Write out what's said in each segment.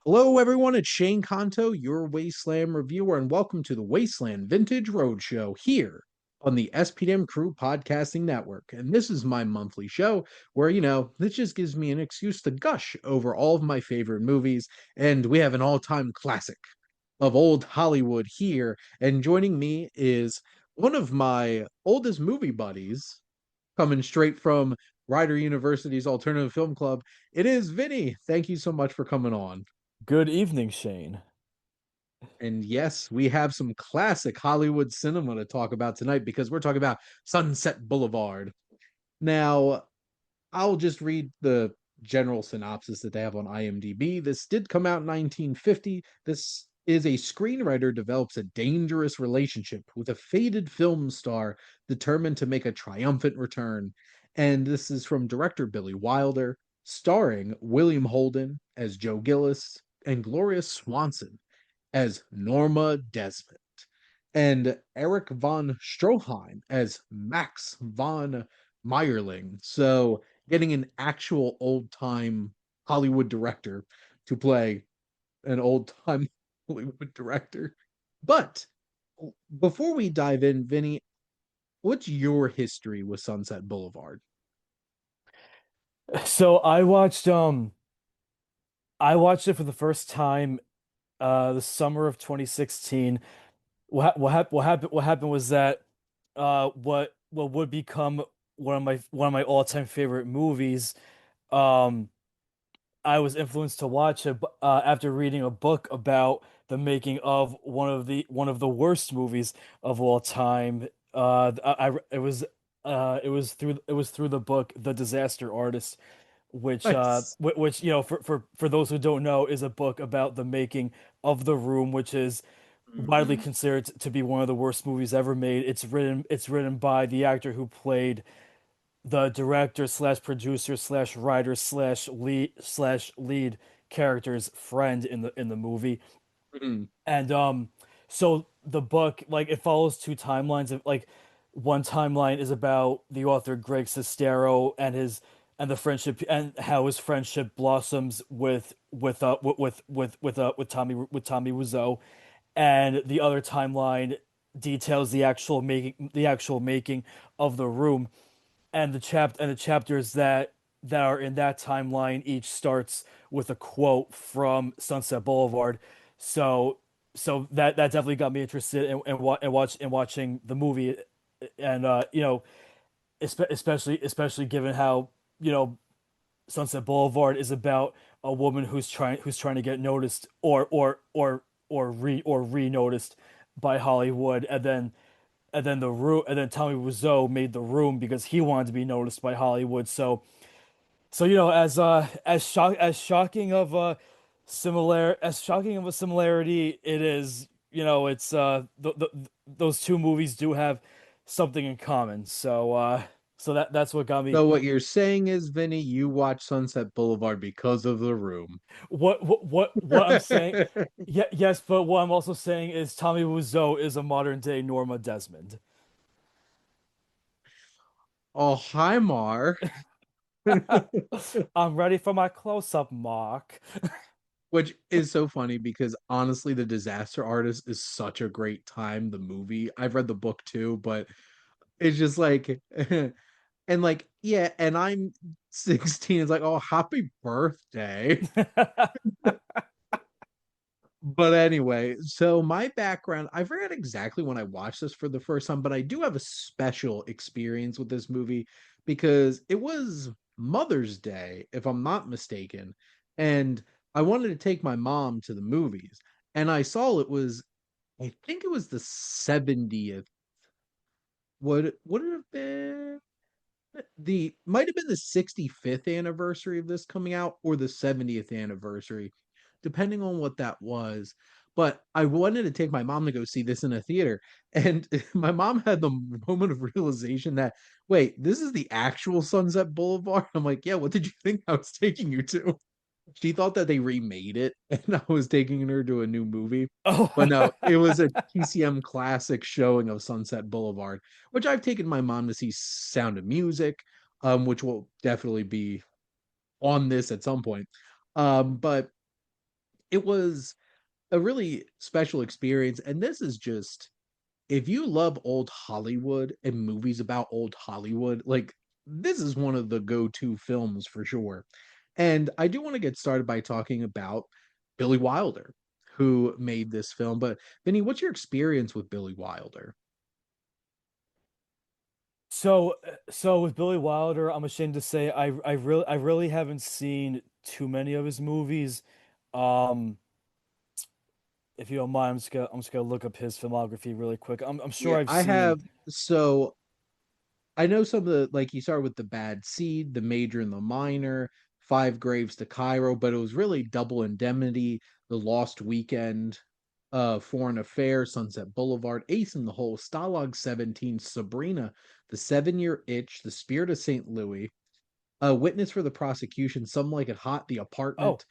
Hello, everyone. It's Shane Kanto, your Wasteland reviewer, and welcome to the Wasteland Vintage Roadshow here on the SPDM Crew Podcasting Network. And this is my monthly show where, this just gives me an excuse to gush over all of my favorite movies. And we have an all time classic of old Hollywood here. And joining me is one of my oldest movie buddies, coming straight from Rider University's Alternative Film Club. It is Vinny. Thank you so much for coming on. Good evening, Shane. And yes, we have some classic Hollywood cinema to talk about tonight because we're talking about Sunset Boulevard. Now, I'll just read the general synopsis that they have on IMDb. This did come out in 1950. This is a screenwriter develops a dangerous relationship with a faded film star determined to make a triumphant return. And this is from director Billy Wilder, starring William Holden as Joe Gillis and Gloria Swanson as Norma Desmond, and Eric von Stroheim as Max von Meyerling. So, getting an actual old time Hollywood director to play an old time Hollywood director. But before we dive in, Vinny, what's your history with Sunset Boulevard? So I watched it for the first time the summer of 2016. What happened was that what would become one of my all-time favorite movies. um I was influenced to watch it after reading a book about the making of one of the worst movies of all time. It was through the book The Disaster Artist, which Nice. for those who don't know, is a book about the making of The Room, which is widely Mhm. considered to be one of the worst movies ever made. It's written by the actor who played the director slash producer slash writer slash lead character's friend in the movie. Mhm. And so the book, like, it follows two timelines. Of like, one timeline is about the author Greg Sestero and the friendship, and how his friendship blossoms with Tommy Wiseau. And the other timeline details the actual making of The Room. And the chapters that are in that timeline each starts with a quote from Sunset Boulevard. So that definitely got me interested in watching the movie. And especially given how, Sunset Boulevard is about a woman who's trying to get noticed, or re-noticed by Hollywood. And then Tommy Wiseau made The Room because he wanted to be noticed by Hollywood. So as shocking of a similarity it is, it's those two movies do have something in common. So that's what got me. So what you're saying is, Vinny, you watch Sunset Boulevard because of the room. What I'm saying. Yeah, yes, but what I'm also saying is Tommy Wiseau is a modern day Norma Desmond. Oh, hi, Mar. I'm ready for my close-up, Mark. Which is so funny because honestly, The Disaster Artist is such a great time, the movie. I've read the book too, but it's just like, and like, yeah, and I'm 16. It's like, oh, happy birthday. But anyway, so my background, I forget exactly when I watched this for the first time, but I do have a special experience with this movie because it was Mother's Day, if I'm not mistaken. And I wanted to take my mom to the movies. And I saw it was, I think it was the 70th. Would it have been the might have been the 65th anniversary of this coming out or the 70th anniversary, depending on what that was. But I wanted to take my mom to go see this in a theater. And my mom had the moment of realization that, wait, this is the actual Sunset Boulevard. I'm like, yeah, what did you think I was taking you to? She thought that they remade it and I was taking her to a new movie. Oh. But no, it was a TCM classic showing of Sunset Boulevard, which I've taken my mom to see Sound of Music, which will definitely be on this at some point. But it was a really special experience. And this is just, if you love old Hollywood and movies about old Hollywood, like this is one of the go-to films for sure. And I do want to get started by talking about Billy Wilder, who made this film. But Vinny, what's your experience with Billy Wilder? So with Billy Wilder, I'm ashamed to say I really haven't seen too many of his movies. Um, if you don't mind, I'm just gonna look up his filmography really quick. I'm sure Yeah, I've I seen. have. So I know some of the, like, you start with The Bad Seed, The Major and the Minor, Five Graves to Cairo, but it was really Double Indemnity, The Lost Weekend, Foreign Affair, Sunset Boulevard, Ace in the Hole, Stalag 17, Sabrina, The 7 Year Itch, The Spirit of St. Louis, Witness for the Prosecution, Some Like It Hot, The Oh, Apartment.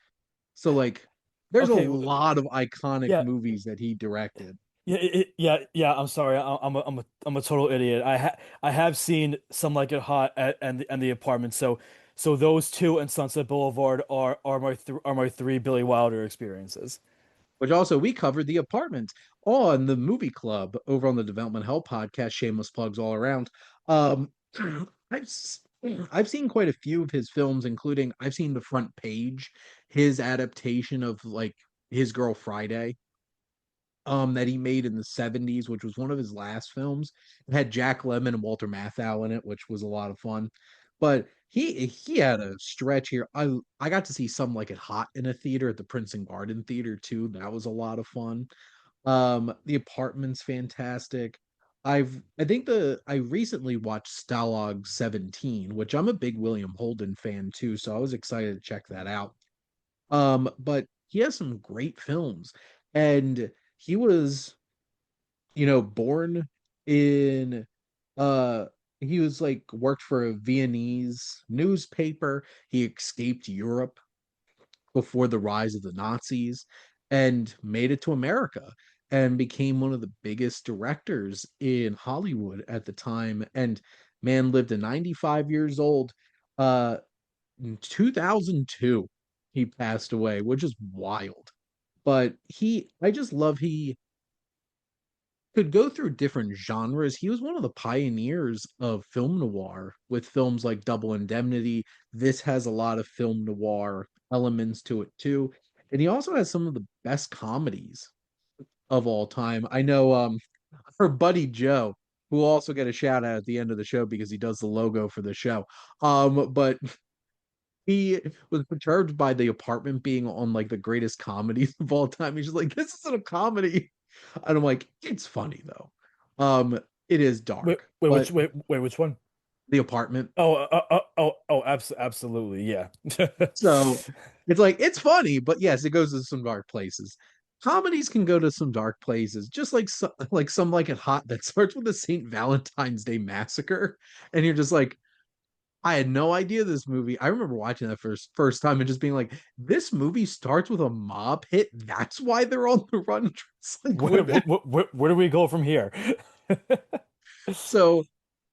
So like there's a okay. lot of iconic Yeah, movies that he directed. yeah. I'm sorry. I'm a total idiot. I have seen Some Like It Hot and the Apartment. So those two and Sunset Boulevard are my three Billy Wilder experiences. Which also we covered The Apartment on the Movie Club over on the Development Hell podcast. Shameless plugs all around. Um, I've s- I've seen quite a few of his films, including I've seen The Front Page, his adaptation of like His Girl Friday, that he made in the 70s, which was one of his last films. It had Jack Lemmon and Walter Matthau in it, which was a lot of fun. But he had a stretch here. I got to see Some Like It Hot in a theater at the Prince and Garden Theater too. That was a lot of fun. The Apartment's fantastic. I recently watched Stalag 17, which I'm a big William Holden fan too, so I was excited to check that out. But he has some great films. And he was, born in uh he was like worked for a Viennese newspaper. He escaped Europe before the rise of the Nazis and made it to America and became one of the biggest directors in Hollywood at the time. And man lived to 95 years old. In 2002, he passed away, which is wild. But I just love he could go through different genres. He was one of the pioneers of film noir with films like Double Indemnity. This has a lot of film noir elements to it too. And he also has some of the best comedies of all time. I know her buddy Joe, who will also get a shout out at the end of the show because he does the logo for the show. But he was perturbed by The Apartment being on like the greatest comedies of all time. He's just like, this isn't a comedy. And I'm like, it's funny though. It is Wait, dark, wait, but which one? The Apartment. Absolutely, yeah. So it's like it's funny, but yes, it goes to some dark places. Comedies can go to some dark places, just like Some Like It Hot that starts with the St. Valentine's Day massacre, and you're just like, I had no idea this movie. I remember watching that first time and just being like, this movie starts with a mob hit. That's why they're on the run dressed like women. Where do we go from here? So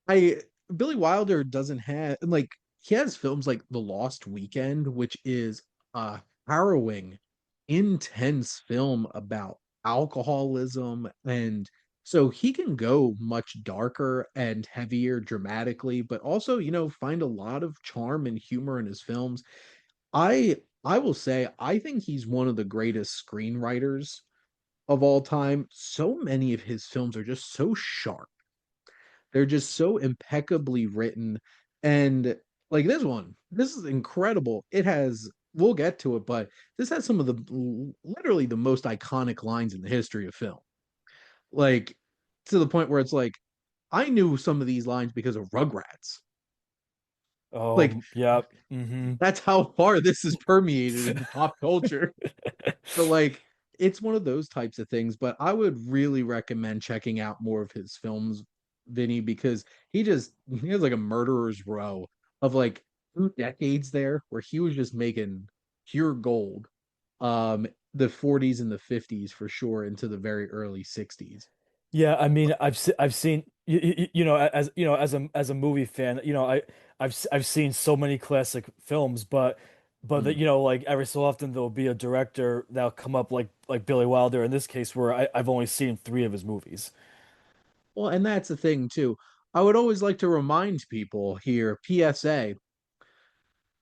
I Billy Wilder doesn't have like he has films like The Lost Weekend, which is a harrowing, intense film about alcoholism, and so he can go much darker and heavier dramatically, but also, find a lot of charm and humor in his films. I will say I think he's one of the greatest screenwriters of all time. So many of his films are just so sharp, they're just so impeccably written. And like this is incredible. We'll get to it, but this has some of the literally the most iconic lines in the history of film. Like to the point where it's like, I knew some of these lines because of Rugrats. Like Yeah. Hmm. that's how far this is permeated into pop culture. So like it's one of those types of things, but I would really recommend checking out more of his films, Vinny, because he has like a murderer's row of like 2 decades there where he was just making pure gold. The 40s and the 50s for sure into the very early 60s. Yeah, I mean, I've seen as as a movie fan, I've seen so many classic films, but but that Mm. you know, like every so often there'll be a director that'll come up like Billy Wilder in this case, where I've only seen three of his movies. Well, and that's the thing too. I would always like to remind people here, PSA,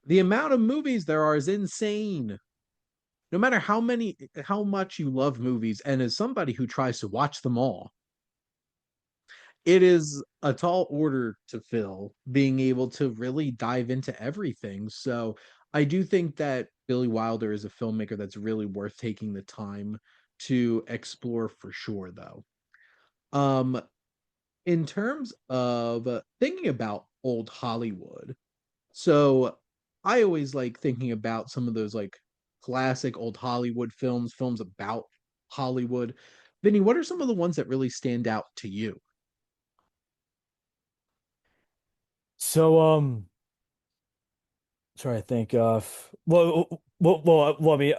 the amount of movies there are is insane. No matter how much you love movies, and as somebody who tries to watch them all, it is a tall order to fill being able to really dive into everything. So I do think that Billy Wilder is a filmmaker that's really worth taking the time to explore for sure, though. Um, in terms of thinking about old Hollywood, so I always like thinking about some of those like classic old Hollywood films, films about Hollywood. Vinny, what are some of the ones that really stand out to you? So trying to think of let me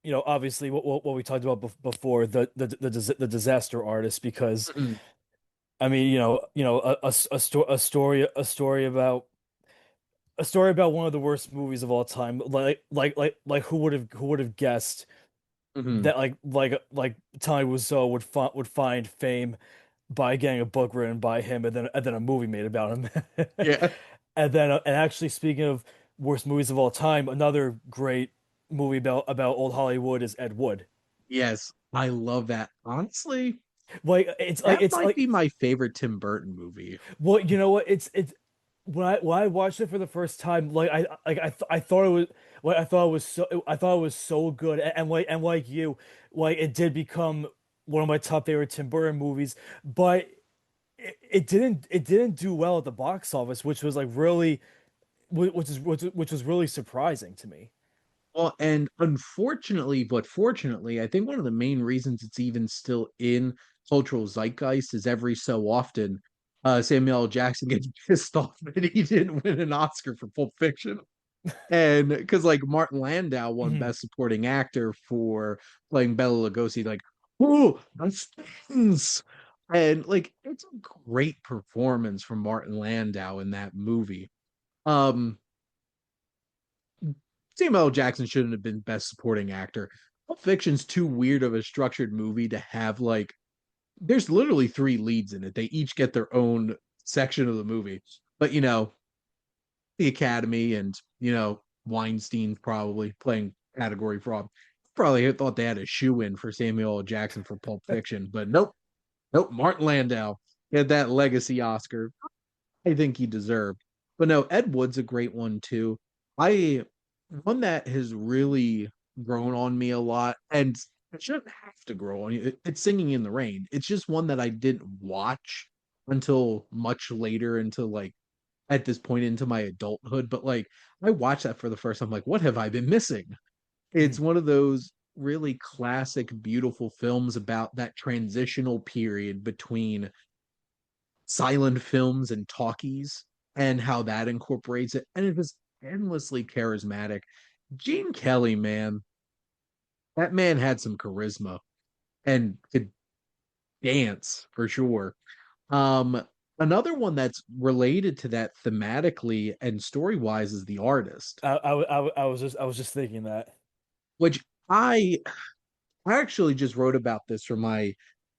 you know, obviously what we talked about before, the disaster artist, because Mhm, I mean, you know, a story about one of the worst movies of all time. Like who would have guessed mhm. that like Tommy Wiseau would find fame by getting a book written by him, and then a movie made about him. Yeah. And actually, speaking of worst movies of all time, another great movie about old Hollywood is Ed Wood. Yes, I love that. Honestly, Like that it's might like be my favorite Tim Burton movie. well, you know what? It's when I watched it for the first time, I thought it was I thought it was so good, and like you, like it did become one of my top favorite Tim Burton movies, but it didn't do well at the box office, which was like really which was really surprising to me. Well, and unfortunately, but fortunately, I think one of the main reasons it's even still in cultural zeitgeist is every so often Samuel L. Jackson gets pissed off that he didn't win an Oscar for Pulp Fiction. And because like Martin Landau won Mhm. Best Supporting Actor for playing Bela Lugosi, like, oh, that stings. And like it's a great performance from Martin Landau in that movie. Um, Samuel L. Jackson shouldn't have been Best Supporting Actor. Pulp Fiction's too weird of a structured movie to have like there's literally three leads in it. They each get their own section of the movie. But the Academy and Weinstein probably playing category fraud. Probably thought they had a shoe in for Samuel L. Jackson for Pulp Fiction, but nope, nope. Martin Landau had that legacy Oscar. I think he deserved. But no, Ed Wood's a great one too. I One that has really grown on me a lot, and it shouldn't have to grow on you. It's Singing in the Rain. It's just one that I didn't watch until much later, into like at this point into my adulthood. But like I watched that for the first time, like, what have I been missing? It's Mhm. one of those really classic, beautiful films about that transitional period between silent films and talkies and how that incorporates it. And it was endlessly charismatic. Gene Kelly, man, that man had some charisma and could dance for sure. Um, Another one that's related to that thematically and story wise is The Artist, I was just thinking that. which I I actually just wrote about this for my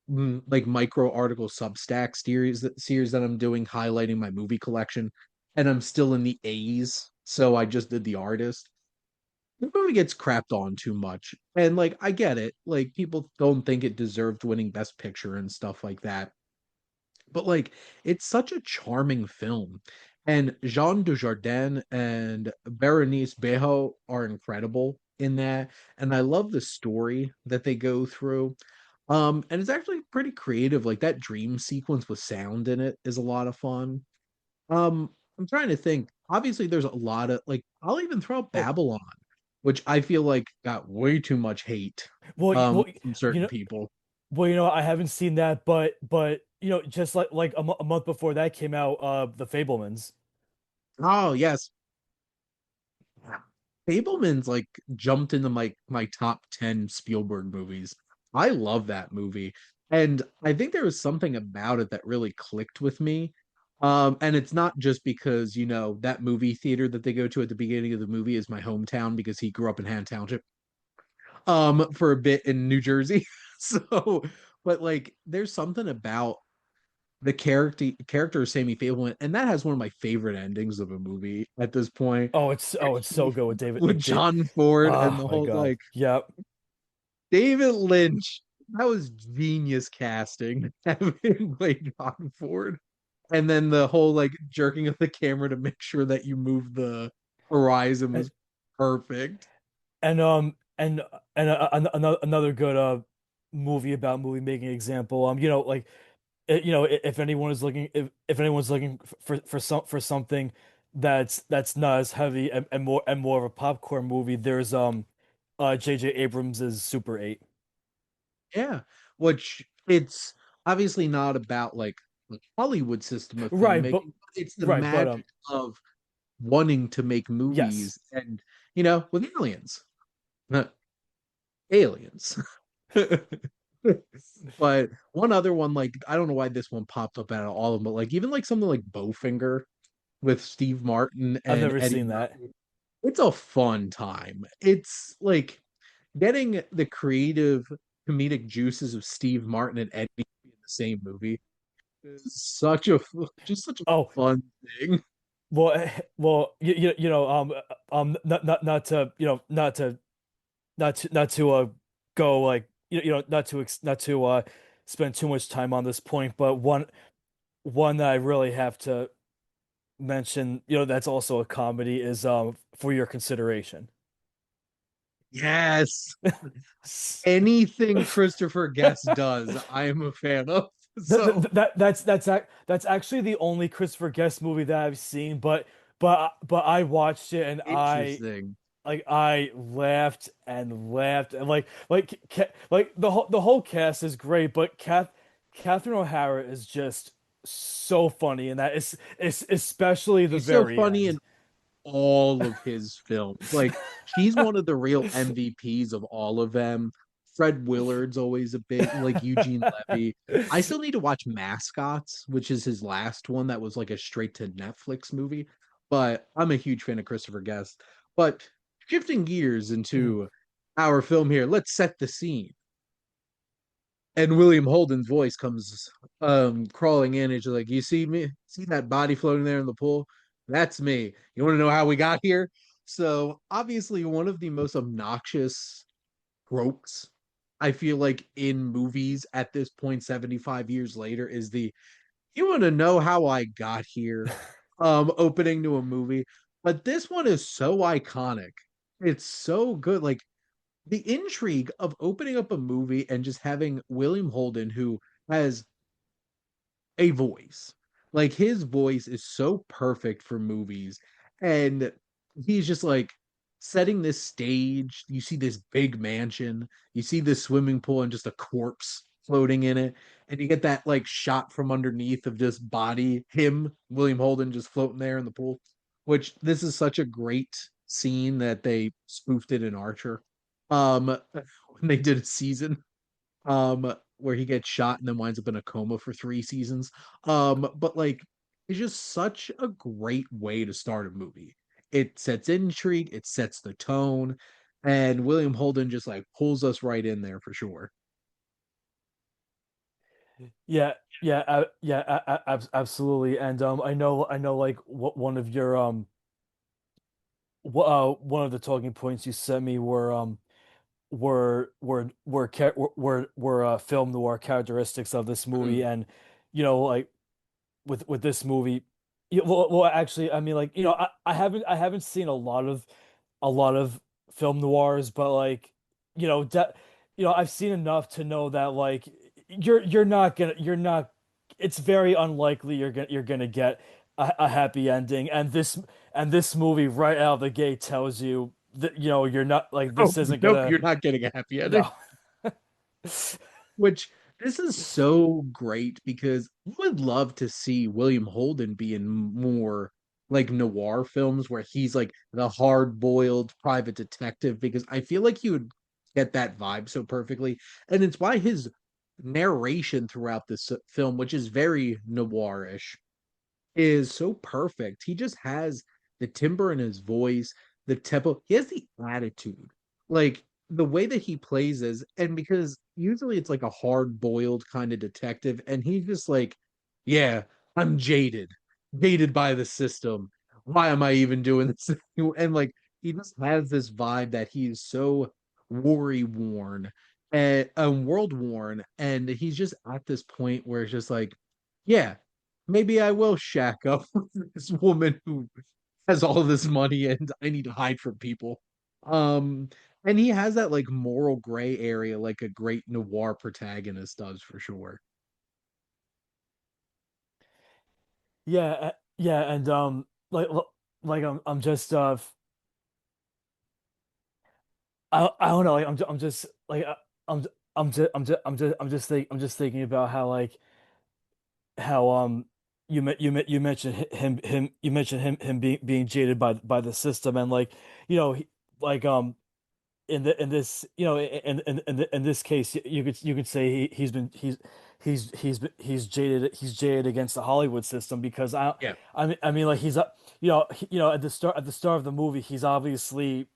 like micro article Substack series that I'm doing highlighting my movie collection, and I'm still in the A's, so I just did The Artist. The movie gets crapped on too much, and like I get it, like people don't think it deserved winning Best Picture and stuff like that, but like it's such a charming film, and Jean Dujardin and Berenice Bejo are incredible in that, and I love the story that they go through. And it's actually pretty creative. Like that dream sequence with sound in it is a lot of fun. I'm trying to think. Obviously, there's a lot of like I'll even throw out Oh, Babylon, which I feel like got way too much hate from you certain know, people. well, you know, I haven't seen that, but you know, just like a month before that came out, The Fablemans. Oh yes, Fableman's like jumped into my top 10 Spielberg movies. I love that movie. And I think there was something about it that really clicked with me. And it's not just because, that movie theater that they go to at the beginning of the movie is my hometown because he grew up in Han Township, for a bit in New Jersey. So, but like, there's something about the character of Sammy Fableman, and that has one of my favorite endings of a movie at this point. Oh, it's so good with David With like John Ford and oh the my whole God. like Yep. David Lynch. That was genius casting. Having him play John Ford. And then the whole like jerking of the camera to make sure that you move the horizon And was perfect. another good movie about movie making example. If anyone is looking if anyone's looking for something that's not as heavy and more of a popcorn movie, there's J.J. Abrams's Super 8. Yeah. Which it's obviously not about like the Hollywood system of Right, but filmmaking, but it's the right, but magic of wanting to make yes. movies and with aliens. Not aliens. But one other one, like I don't know why this one popped up out of all of them, but like even like something like Bowfinger with Steve Martin I've and never Eddie seen that. Murphy. It's a fun time. It's like getting the creative comedic juices of Steve Martin and Eddie in the same movie is such a Oh, fun thing. not to, not to go like not to spend too much time on this point, but one that I really have to mention, that's also a comedy is For Your Consideration. Yes. Anything Christopher Guest does, I am a fan of. So That's actually the only Christopher Guest movie that I've seen, but I watched it and interesting. I laughed and laughed and like the whole cast is great, but Catherine O'Hara is just so funny, and that is especially the He's so very funny end. in all of his films. Like she's one of the real MVPs of all of them. Fred Willard's always a big like Eugene Levy. I still need to watch Mascots, which is his last one that was like a straight to Netflix movie. But I'm a huge fan of Christopher Guest. But shifting gears Mhm. into our film here, let's set the scene. And William Holden's voice comes crawling in. It's like, you see me, see that body floating there in the pool? That's me. You want to know how we got here? So obviously one of the most obnoxious tropes I feel like in movies at this point, 75 years later, is the you want to know how I got here opening to a movie. But this one is so iconic. It's so good. Like the intrigue of opening up a movie and just having William Holden, who has a voice, like his voice is so perfect for movies, and he's just like setting this stage. You see this big mansion, you see this swimming pool, and just a corpse floating in it, and you get that like shot from underneath of just body him, William Holden, just floating there in the pool. Which this is such a great scene that they spoofed it in Archer when they did a season where he gets shot and then winds up in a coma for 3 seasons. But like it's just such a great way to start a movie. It sets intrigue, it sets the tone, and William Holden just like pulls us right in there for sure. Yeah, absolutely. And I know, like what one of the talking points you sent me were film noir characteristics of this movie, Mhm. and like with this movie, actually, I mean, like I haven't seen a lot of film noirs, but like I've seen enough to know that like you're not it's very unlikely you're gonna get a happy ending, and this movie right out of the gate tells you that you're not like Oh, this isn't nope, gonna you're not getting a happy ending. no. Which this is so great because I would love to see William Holden be in more like noir films where he's like the hard-boiled private detective because I feel like he would get that vibe so perfectly. And it's why his narration throughout this film, which is very noirish, is so perfect. He just has the timbre in his voice, the tempo. He has the attitude. Like the way that he plays is, and because usually it's like a hard-boiled kind of detective, and he's just like, yeah, I'm jaded by the system. Why am I even doing this? And like he just has this vibe that he's so worry worn and world worn, and he's just at this point where it's just like, yeah, maybe I will shack up with this woman who has all this money and I need to hide from people. Um, and he has that like moral gray area like a great noir protagonist does for sure. Yeah, and I'm just I don't know, like I'm just like I'm just thinking about how like how you mentioned you mentioned him being jaded by the system, and like like in this in this case you could say he's jaded against the Hollywood system because Yeah. I mean like he's at the start of the movie he obviously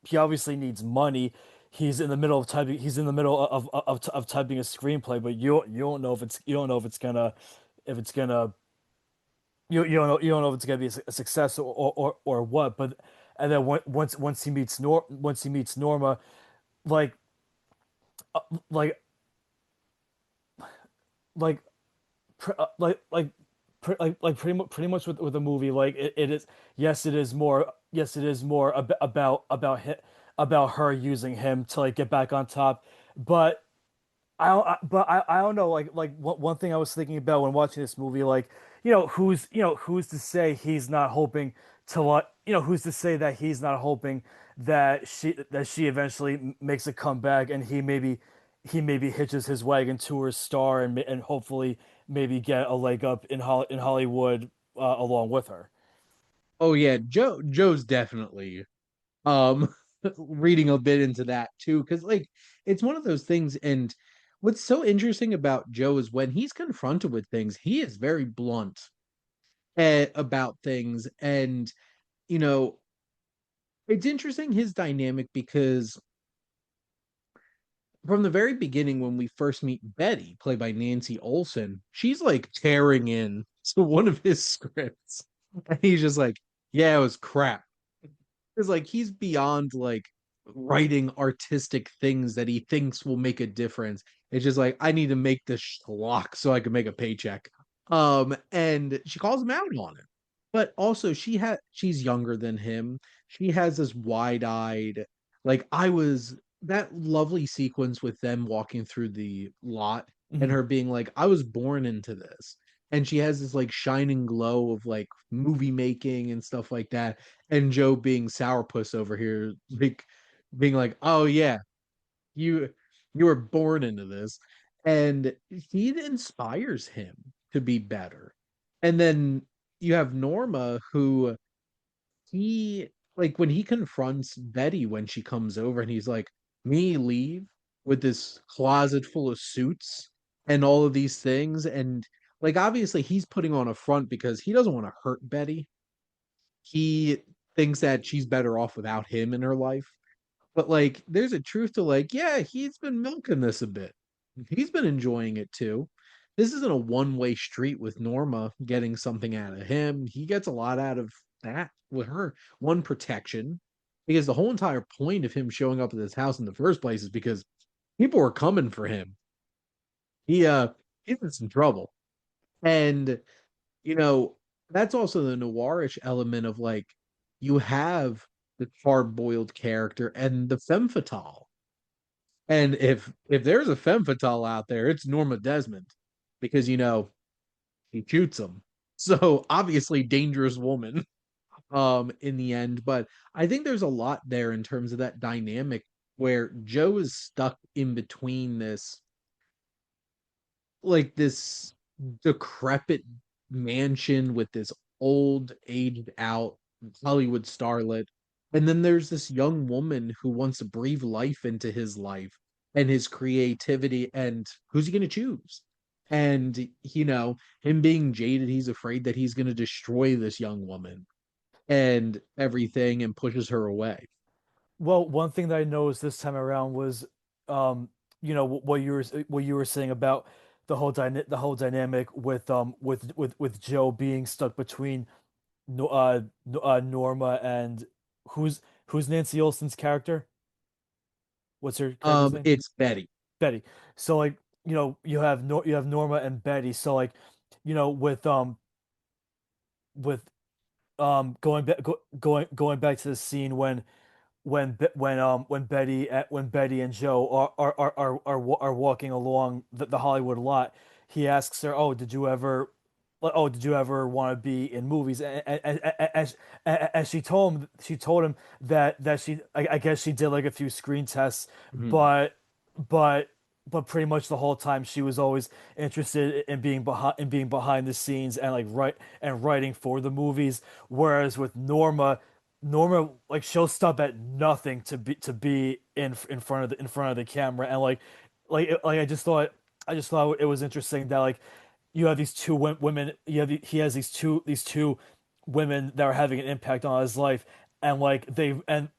needs money. He's in the middle of typing he's in the middle of typing a screenplay, but you don't know if you don't know if it's gonna you don't know if it's gonna be a success or what. But and then once he meets Norma, like uh, like like pr pretty much with the movie, like it is, yes it is more about her using him to like get back on top. But I don't know, like one thing I was thinking about when watching this movie, like who's to say he's not hoping to what who's to say that he's not hoping that she eventually makes a comeback, and he maybe hitches his wagon to her star, and hopefully maybe get a leg up in Hollywood along with her. Oh yeah, Joe's definitely um reading a bit into that too because like it's one of those things. And what's so interesting about Joe is when he's confronted with things he is very blunt about things. And you know it's interesting his dynamic because from the very beginning when we first meet Betty, played by Nancy Olson, she's like tearing in to one of his scripts and he's just like, yeah, it was crap. Because like he's beyond like writing artistic things that he thinks will make a difference. It's just like I need to make this schlock so I can make a paycheck. And she calls him out on it. But also she's younger than him. She has this wide-eyed, like I was that lovely sequence with them walking through the lot and Mhm. her being like, I was born into this. And she has this like shining glow of like movie making and stuff like that, and Joe being sourpuss over here, like being like, "Oh yeah, you you were born into this," and he inspires him to be better. And then you have Norma, who he like when he confronts Betty when she comes over, and he's like, "Me leave with this closet full of suits and all of these things," and like obviously he's putting on a front because he doesn't want to hurt Betty. He thinks that she's better off without him in her life. But like there's a truth to like, yeah, he's been milking this a bit. He's been enjoying it too. This isn't a one-way street with Norma getting something out of him. He gets a lot out of that with her. One, protection, because the whole entire point of him showing up at this house in the first place is because people were coming for him. He's in some trouble. And you know, that's also the noirish element of like you have the hard-boiled character and the femme fatale. And if there's a femme fatale out there, it's Norma Desmond, because he shoots him. So obviously dangerous woman in the end. But I think there's a lot there in terms of that dynamic where Joe is stuck in between this decrepit mansion with this old aged out Hollywood starlet. And then there's this young woman who wants to breathe life into his life and his creativity. And who's he going to choose? And him being jaded, he's afraid that he's going to destroy this young woman and everything, and pushes her away. Well, one thing that I noticed this time around was, um, what you were saying about the whole dynamic with with Joe being stuck between Norma and who's Nancy Olsen's character? What's her character's name? It's Betty. Betty. So like, you have Norma and Betty. So like, with going back to the scene when Betty and Joe are walking along the Hollywood lot. He asks her, did you ever want to be in movies?" And she told him that I guess she did like a few screen tests, Mhm. but but pretty much the whole time she was always interested in being behind the scenes and writing for the movies. Whereas with Norma, like, she'll stop at nothing to be in front of the camera. And I just thought it was interesting that, like, you have these two women, he has these two women that are having an impact on his life. And like they're in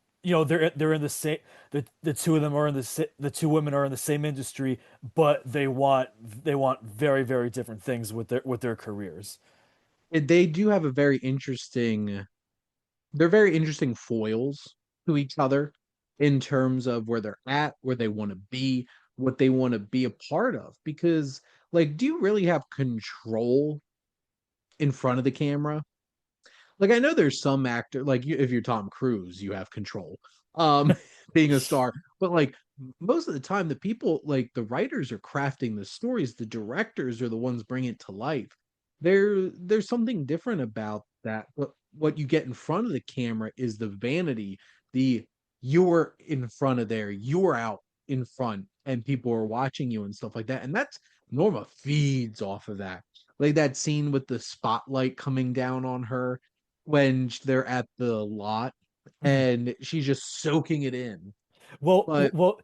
the same, the two of them are in the two women are in the same industry, but they want very, very different things with their careers. They do have a very interesting, they're very interesting foils to each other in terms of where they're at, where they want to be, what they want to be a part of. Because, like, do you really have control in front of the camera? Like, I know there's some actor, like, if you're Tom Cruise, you have control, um, being a star. But like most of the time, the people, like the writers, are crafting the stories. The directors are the ones bringing it to life. There's something different about that. But what you get in front of the camera is the vanity, the you're in front of there, you're out in front, and people are watching you and stuff like that. And that's Norma feeds off of that. Like that scene with the spotlight coming down on her when they're at the lot and she's just soaking it in. But One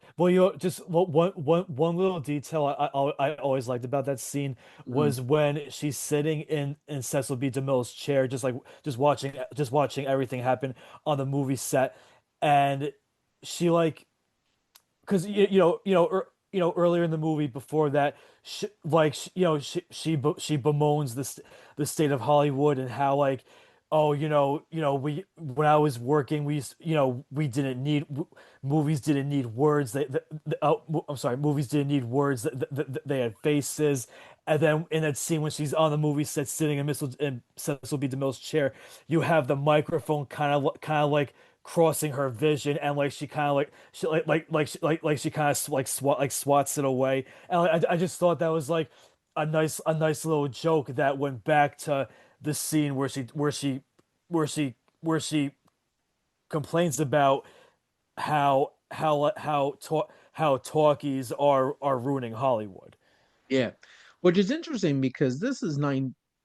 little detail I always liked about that scene mhm, was when she's sitting in Cecil B. DeMille's chair, just watching everything happen on the movie set. And she, like, because earlier in the movie before that, she bemoans the state of Hollywood and how, like, oh, we when I was working, we didn't need movies didn't need words. I'm sorry, movies didn't need words. They had faces. And then in that scene when she's on the movie set sitting in Cecil B. DeMille's chair, you have the microphone kind of like crossing her vision. And like she kind of like she kind of swats it away. And like, I just thought that was like a nice little joke that went back to the scene where she complains about how talkies are ruining Hollywood. yeah, which is interesting because this is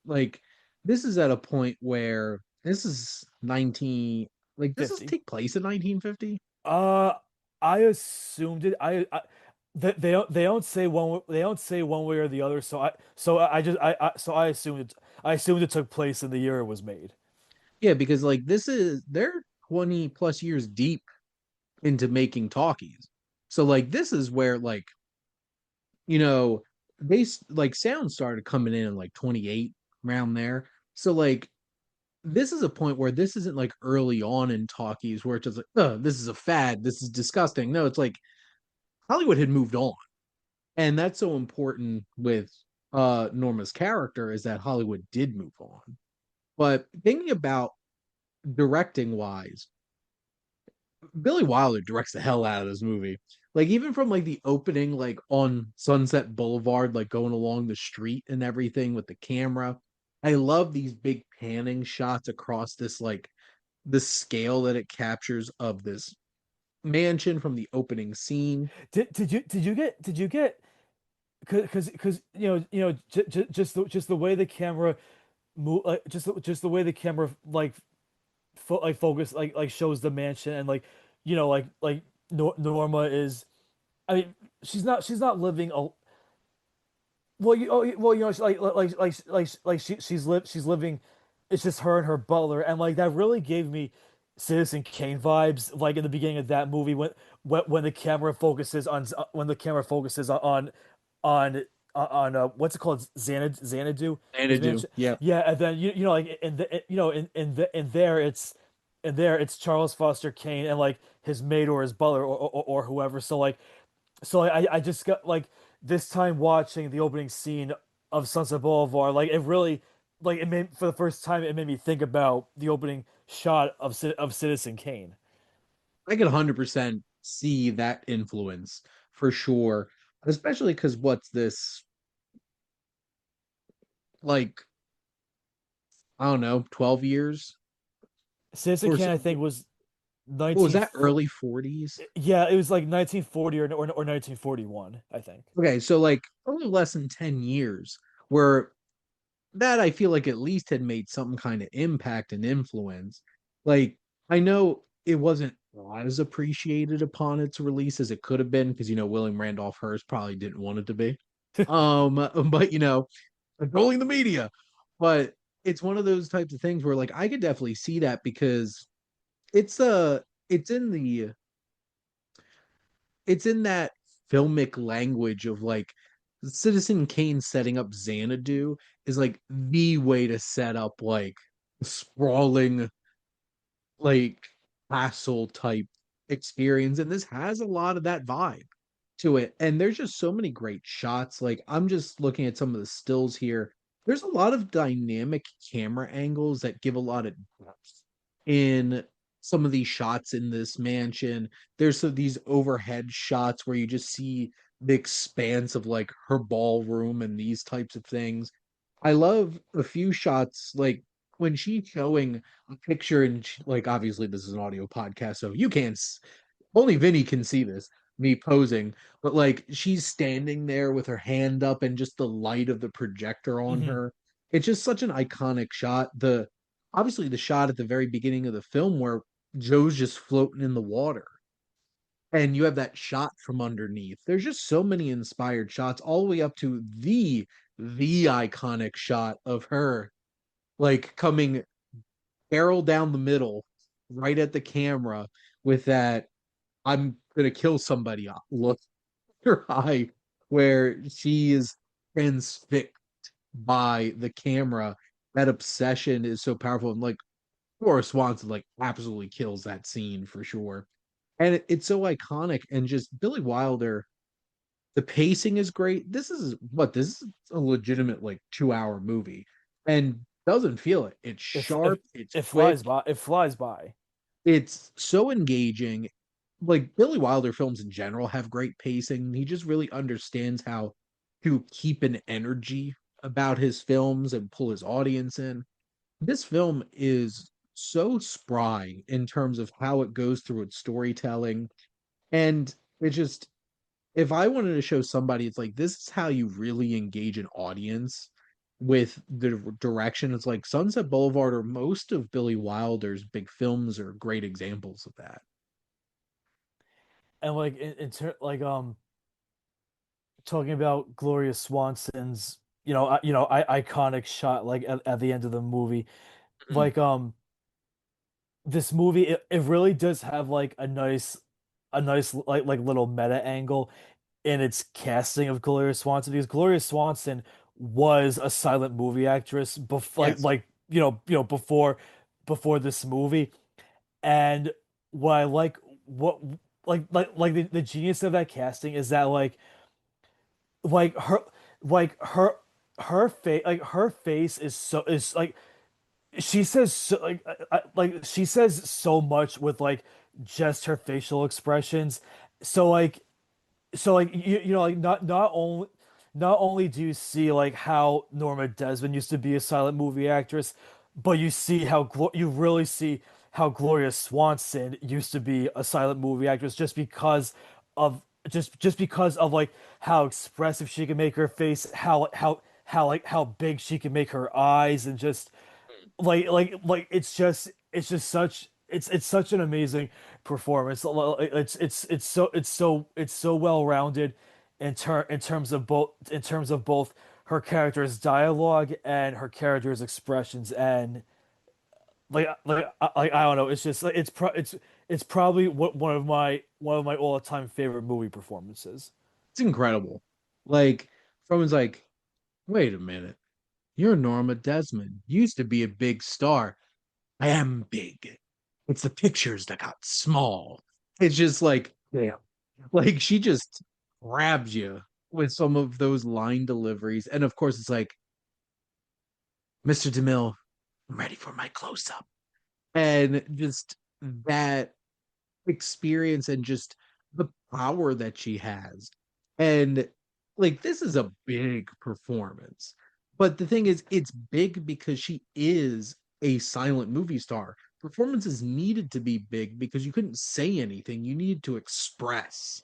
like this is at a point where this is 19, like this is 50. take place in 1950. Uh, I assumed it. They don't say one way or the other. So I assumed it took place in the year it was made. Yeah, because like this is they're 20 plus years deep into making talkies. So like this is where like you know like sound started coming in like 28 around there. So like this is a point where this isn't like early on in talkies where it's just like, oh, this is a fad, this is disgusting. No, it's like Hollywood had moved on. And that's so important with Norma's character is that Hollywood did move on. But thinking about directing wise, Billy Wilder directs the hell out of this movie. Like even from like the opening, like on Sunset Boulevard, like going along the street and everything with the camera. I love these big panning shots across this like the scale that it captures of this mansion from the opening scene. Did you get because just the way the camera move, like, just the way the camera, like, focus, like shows the mansion. And like, Norma is, I mean, she's not living a well, she's living. It's just her and her butler, and like that really gave me Citizen Kane vibes. Like in the beginning of that movie, when the camera focuses on when the camera focuses on what's it called, Xanadu, his Xanadu. mansion. Yeah. Yeah, and then you know like in the you know in there it's Charles Foster Kane and like his maid or his butler or whoever. So I just got like this time watching the opening scene of Sunset Boulevard, like it really, like it made for the first time it made me think about the opening shot of Citizen Kane. I could 100% see that influence for sure, especially because what's this, like, I don't know, 12 years Citizen or Kane, so? I think, was What was 19. that, early 40s? Yeah, it was like 1940 or 1941, I think. Okay, so like only less than 10 years where that I feel like at least had made some kind of impact and influence. Like, I know it wasn't as appreciated upon its release as it could have been because, William Randolph Hearst probably didn't want it to be. But, controlling the media. But it's one of those types of things where, like, I could definitely see that because it's in the it's in that filmic language of like Citizen Kane setting up Xanadu is like the way to set up like sprawling like castle type experience. And this has a lot of that vibe to it. And there's just so many great shots. Like I'm just looking at some of the stills here. There's a lot of dynamic camera angles that give a lot of depth in some of these shots in this mansion. There's these overhead shots where you just see the expanse of like her ballroom and these types of things. I love a few shots like when she's showing a picture and like obviously this is an audio podcast so you can't only Vinny can see this, me posing, but like she's standing there with her hand up and just the light of the projector on Hmm. her. It's just such an iconic shot. The obviously the shot at the very beginning of the film where Joe's just floating in the water and you have that shot from underneath. There's just so many inspired shots all the way up to the iconic shot of her like coming barrel down the middle right at the camera with that I'm gonna kill somebody look at her eye where she is transfixed by the camera. That obsession is so powerful. And like Laura Swanson like absolutely kills that scene for sure. And it's so iconic and just Billy Wilder, the pacing is great. This is a legitimate like 2 hour movie and doesn't feel it. It's If sharp, it's it quick, flies by, it flies by. it's so engaging. Like Billy Wilder films in general have great pacing. He just really understands how to keep an energy about his films and pull his audience in. This film is so spry in terms of how it goes through its storytelling. And it just, if I wanted to show somebody, it's like, this is how you really engage an audience with the direction. It's like Sunset Boulevard or most of Billy Wilder's big films are great examples of that. And like talking about Gloria Swanson's, iconic shot like at the end of the movie, like this movie, it really does have like a nice like little meta angle in its casting of Gloria Swanson, because Gloria Swanson was a silent movie actress before, Yes. before this movie. And what I what the genius of that casting is that like her like her face, her face is like she says so, she says so much with like just her facial expressions. So like like not only do you see like how Norma Desmond used to be a silent movie actress, but you see you really see how Gloria Swanson used to be a silent movie actress, of just because of like how expressive she can make her face, how big she can make her eyes, and just it's just such it's such an amazing performance. It's so well rounded in terms of both her character's dialogue and her character's expressions, and I don't know, it's just like it's probably one of my all-time favorite movie performances. It's incredible. Like, someone's like, wait a minute, you're Norma Desmond. You used to be a big star. I am big. It's the pictures that got small. It's just like, damn. Like she just grabs you with some of those line deliveries. And of course, it's like, Mr. DeMille, I'm ready for my close up. And just that experience and just the power that she has. And like this is a big performance. But the thing is, it's big because she is a silent movie star. Performances needed to be big because you couldn't say anything. You needed to express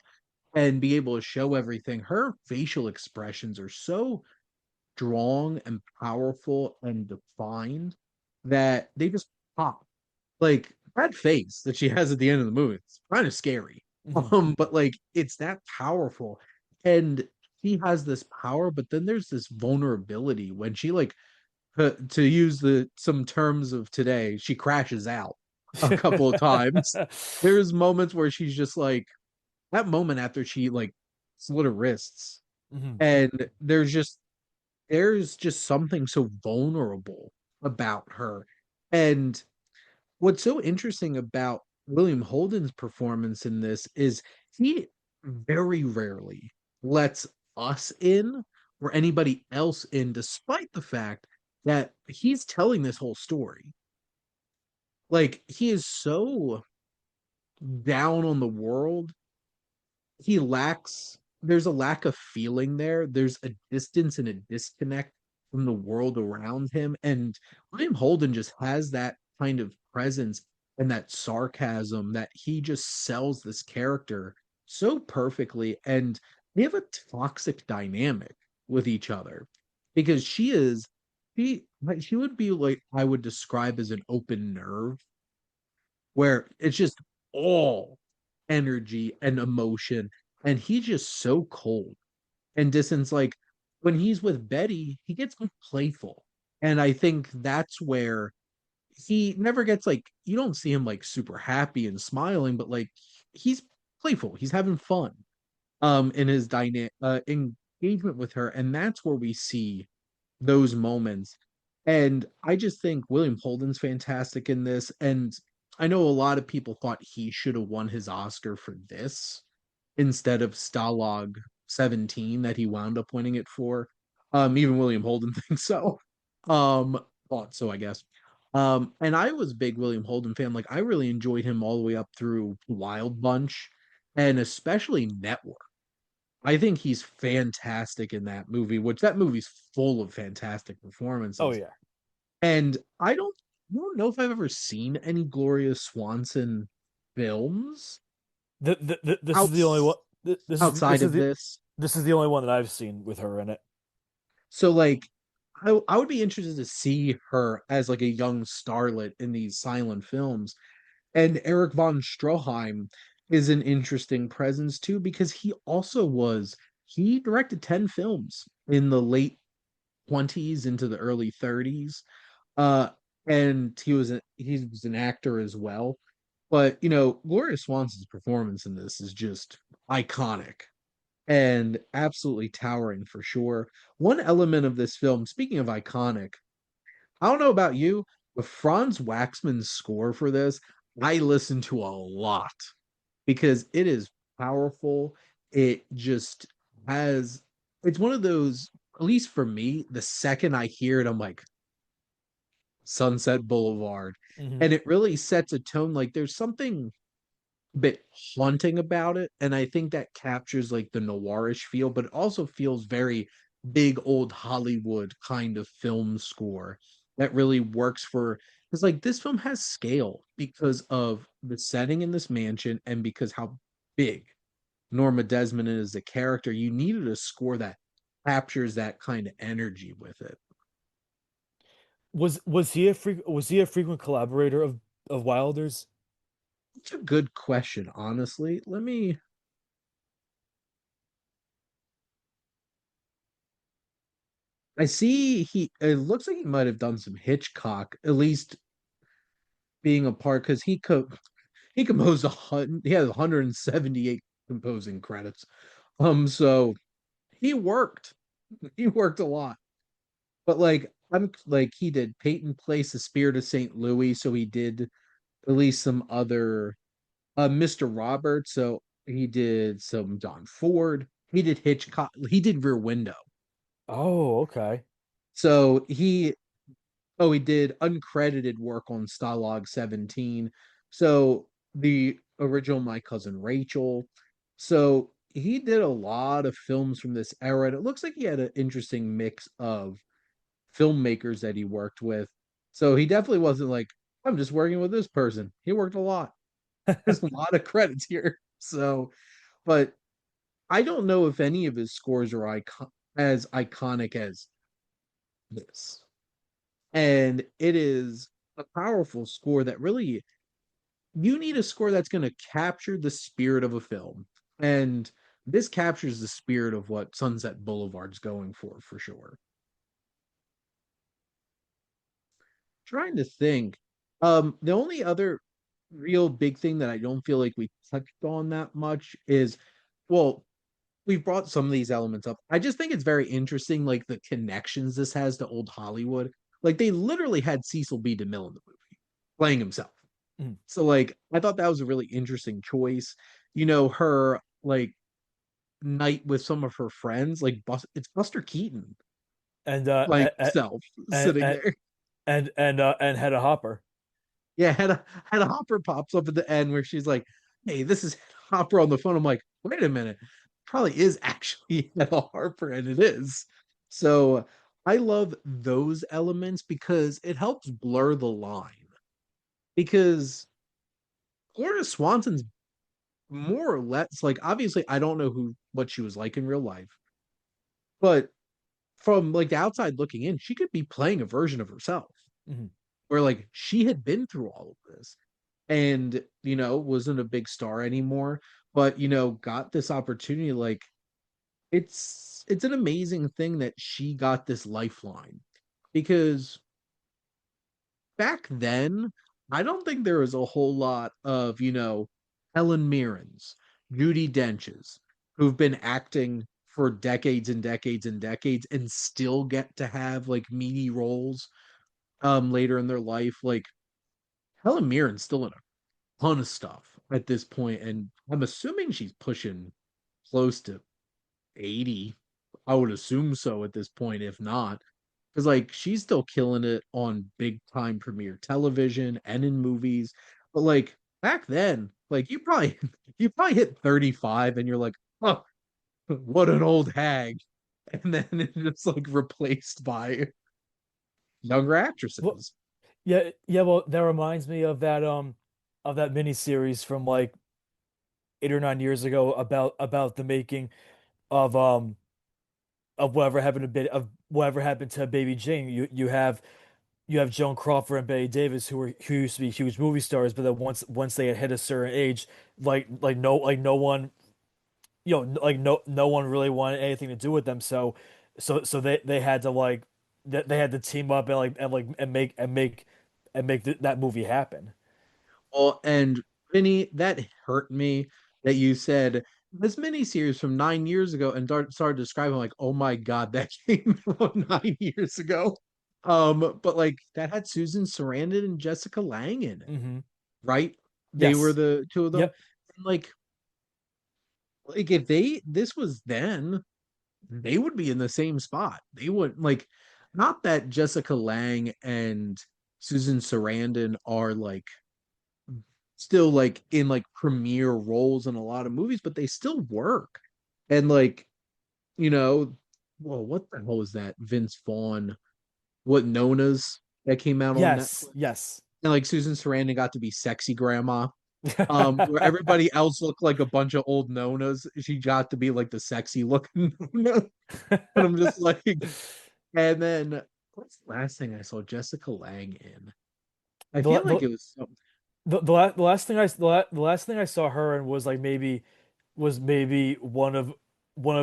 and be able to show everything. Her facial expressions are so strong and powerful and defined that they just pop. Like that face that she has at the end of the movie, it's kind of scary. Mhm. But like it's that powerful. And she has this power, but then there's this vulnerability when she like to use the some terms of today, she crashes out a couple of times. There's moments where she's just like that moment after she like slit her wrists, Mhm. and there's just something so vulnerable about her. And what's so interesting about William Holden's performance in this is he very rarely lets us in or anybody else in, despite the fact that he's telling this whole story. Like, he is so down on the world, there's a lack of feeling there. There's a distance and a disconnect from the world around him. And William Holden just has that kind of presence and that sarcasm that he just sells this character so perfectly. And they have a toxic dynamic with each other because she would be like I would describe as an open nerve where it's just all energy and emotion. And he's just so cold and distant. Like when he's with Betty, he gets playful. And I think that's where he never gets like, you don't see him like super happy and smiling, but like he's playful. He's having fun in his engagement with her. And that's where we see those moments. And I just think William Holden's fantastic in this. And I know a lot of people thought he should have won his Oscar for this instead of Stalag 17 that he wound up winning it for. Even William Holden thinks so. Thought so, I guess. And I was a big William Holden fan. Like I really enjoyed him all the way up through Wild Bunch and especially Network. I think he's fantastic in that movie, which that movie's full of fantastic Oh performances. yeah. And I don't know if I've ever seen any Gloria Swanson films This is the only outs one. outside of this. This is the only one that I've seen with her in it. So like I would be interested to see her as like a young starlet in these silent films. And Eric von Stroheim is an interesting presence too, because he directed 10 films in the late 20s into the early 30s. Uh, and he was an actor as well. But you know, Gloria Swanson's performance in this is just iconic and absolutely towering for sure. One element of this film, speaking of iconic, I don't know about you, but Franz Waxman's score for this, I listen to a lot because it is powerful. It just has, it's one of those, at least for me, the second I hear it, I'm like, Sunset Boulevard. Hmm. And it really sets a tone. Like there's something bit haunting about it, and I think that captures like the noirish feel, but it also feels very big old Hollywood kind of film score that really works for because like this film has scale because of the setting in this mansion and because how big Norma Desmond is as a character. You needed a score that captures that kind of energy with it. Was he a frequent collaborator of Wilder's? It's a good question, honestly. Let me I see it looks like he might have done some Hitchcock, at least being a part because he composed he has 178 composing credits. So he worked. He worked a lot. But like I'm like he did Peyton Place, The Spirit of St. Louis, so he did at least some other Mr. Roberts, so he did some John Ford, he did Hitchcock, he did Rear Window. Oh, okay. So he did uncredited work on Stalag 17. So the original My Cousin Rachel. So he did a lot of films from this era, and it looks like he had an interesting mix of filmmakers that he worked with. So he definitely wasn't like, I'm just working with this person. He worked a lot. There's a lot of credits here. So, but I don't know if any of his scores are as iconic as this. And it is a powerful score that really, you need a score that's going to capture the spirit of a film. And this captures the spirit of what Sunset Boulevard's going for sure. Trying to think. The only other real big thing that I don't feel like we touched on that much is, well, we've brought some of these elements up. I just think it's very interesting, like the connections this has to old Hollywood. Like they literally had Cecil B. DeMille in the movie playing himself. Mhm. So like I thought that was a really interesting choice. Her like night with some of her friends, like it's Buster Keaton And playing himself and sitting there. and Hedda Hopper. Yeah, had a Hopper pops up at the end where she's like, "Hey, this is Hopper on the phone." I'm like, "Wait a minute, probably is actually Hedda Harper," and it is. So I love those elements because it helps blur the line. Because Florida Swanson's more or less like obviously I don't know what she was like in real life, but from like the outside looking in, she could be playing a version of herself Mhm. where like she had been through all of this and wasn't a big star anymore, but got this opportunity. Like it's an amazing thing that she got this lifeline because back then I don't think there was a whole lot of Helen Mirrens, Judy Dench's, who've been acting for decades and decades and decades and still get to have like meaty roles later in their life. Like Helen Mirren's still in a ton of stuff at this point, and I'm assuming she's pushing close to 80. I would assume so at this point, if not, because like she's still killing it on big time premiere television and in movies. But like back then, like you probably you probably hit 35 and you're like, oh, what an old hag. And then it's just like replaced by younger Well, actresses. yeah, yeah. Well, that reminds me of that mini series from like 8 or 9 years ago about the making of of whatever happened to Baby Jane. You have Joan Crawford and Betty Davis who used to be huge movie stars, but then once they had hit a certain age, no one no one really wanted anything to do with them. So they had to they had to team up and make that movie happen. Well, and Vinny, that hurt me that you said this miniseries from 9 years ago and started describing like, oh my God, that came from 9 years ago. But like that had Susan Sarandon and Jessica Lange in it, Hmm. right? They were Yes. the two of them. Yep. And like if this was then, they would be in the same spot. They would like not that Jessica Lange and Susan Sarandon are like still like in like premiere roles in a lot of movies, but they still work. And like, you know, well, what the hell was that? Vince Vaughn, what Nona's that came out on Yes. Netflix. Yes. And like Susan Sarandon got to be sexy grandma. Where everybody else looked like a bunch of old Nonas, she got to be like the sexy looking Nona. And I'm just like, and then what's the last thing I saw Jessica Lange in? I The, feel like the it was some, the last thing the last thing I saw her in was like maybe one of